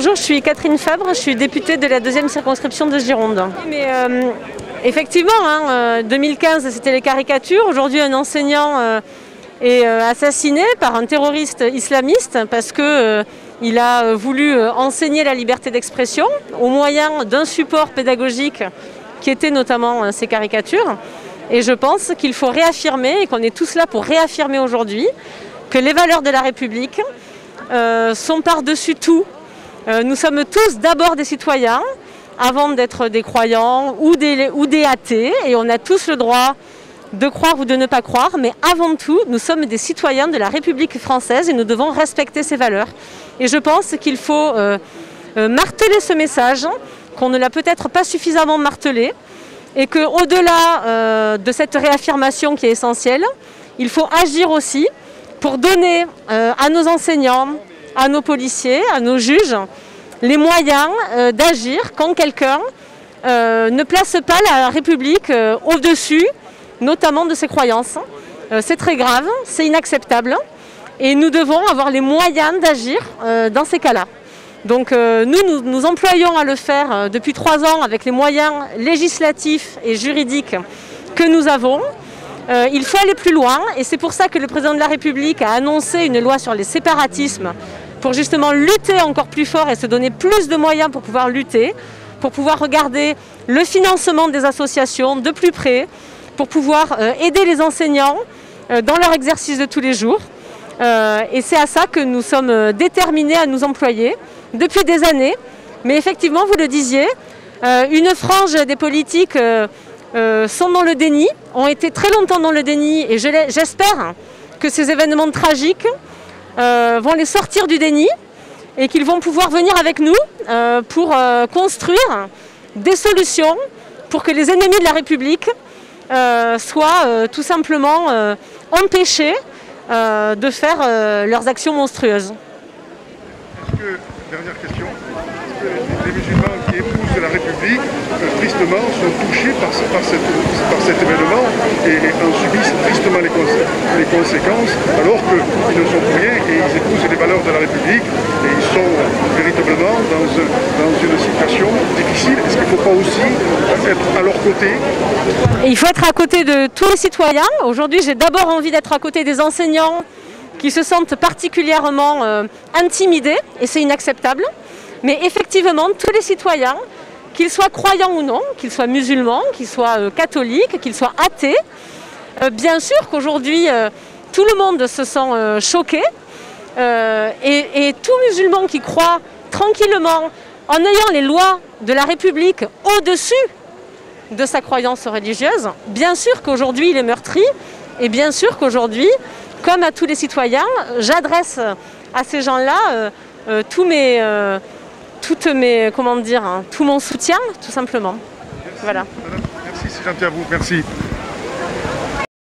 Bonjour, je suis Catherine Fabre, je suis députée de la 2e circonscription de Gironde. Mais effectivement, 2015 c'était les caricatures. Aujourd'hui un enseignant est assassiné par un terroriste islamiste parce qu'il a voulu enseigner la liberté d'expression au moyen d'un support pédagogique qui était notamment ces caricatures. Et je pense qu'il faut réaffirmer, et qu'on est tous là pour réaffirmer aujourd'hui, que les valeurs de la République sont par-dessus tout. Nous sommes tous d'abord des citoyens, avant d'être des croyants ou des athées, et on a tous le droit de croire ou de ne pas croire, mais avant tout, nous sommes des citoyens de la République française et nous devons respecter ces valeurs. Et je pense qu'il faut marteler ce message, qu'on ne l'a peut-être pas suffisamment martelé, et qu'au-delà de cette réaffirmation qui est essentielle, il faut agir aussi pour donner à nos enseignants, à nos policiers, à nos juges, les moyens d'agir quand quelqu'un ne place pas la République au-dessus, notamment de ses croyances. C'est très grave, c'est inacceptable, et nous devons avoir les moyens d'agir dans ces cas-là. Donc nous employons à le faire depuis 3 ans avec les moyens législatifs et juridiques que nous avons. Il faut aller plus loin, et c'est pour ça que le président de la République a annoncé une loi sur les séparatismes pour justement lutter encore plus fort et se donner plus de moyens pour pouvoir lutter, pour pouvoir regarder le financement des associations de plus près, pour pouvoir aider les enseignants dans leur exercice de tous les jours. Et c'est à ça que nous sommes déterminés à nous employer depuis des années. Mais effectivement, vous le disiez, une frange des politiques sont dans le déni, ont été très longtemps dans le déni, et j'espère que ces événements tragiques vont les sortir du déni et qu'ils vont pouvoir venir avec nous pour construire des solutions pour que les ennemis de la République soient tout simplement empêchés de faire leurs actions monstrueuses. Est-ce que, dernière question, les musulmans qui épousent la République, tristement, sont touchés par cet événement et en subissent tristement les conséquences, alors qu'ils ne sont pour rien et ils épousent les valeurs de la République et ils sont véritablement dans une situation difficile. Est-ce qu'il ne faut pas aussi être à leur côté? Et il faut être à côté de tous les citoyens. Aujourd'hui, j'ai d'abord envie d'être à côté des enseignants qui se sentent particulièrement intimidés, et c'est inacceptable. Mais effectivement, tous les citoyens, qu'ils soient croyants ou non, qu'ils soient musulmans, qu'ils soient catholiques, qu'ils soient athées, bien sûr qu'aujourd'hui, tout le monde se sent choqué. Et tout musulman qui croit tranquillement, en ayant les lois de la République au-dessus de sa croyance religieuse, bien sûr qu'aujourd'hui il est meurtri, et bien sûr qu'aujourd'hui, comme à tous les citoyens, j'adresse à ces gens-là tout mon soutien, tout simplement. Merci, voilà. madame. Merci, c'est gentil à vous. Merci.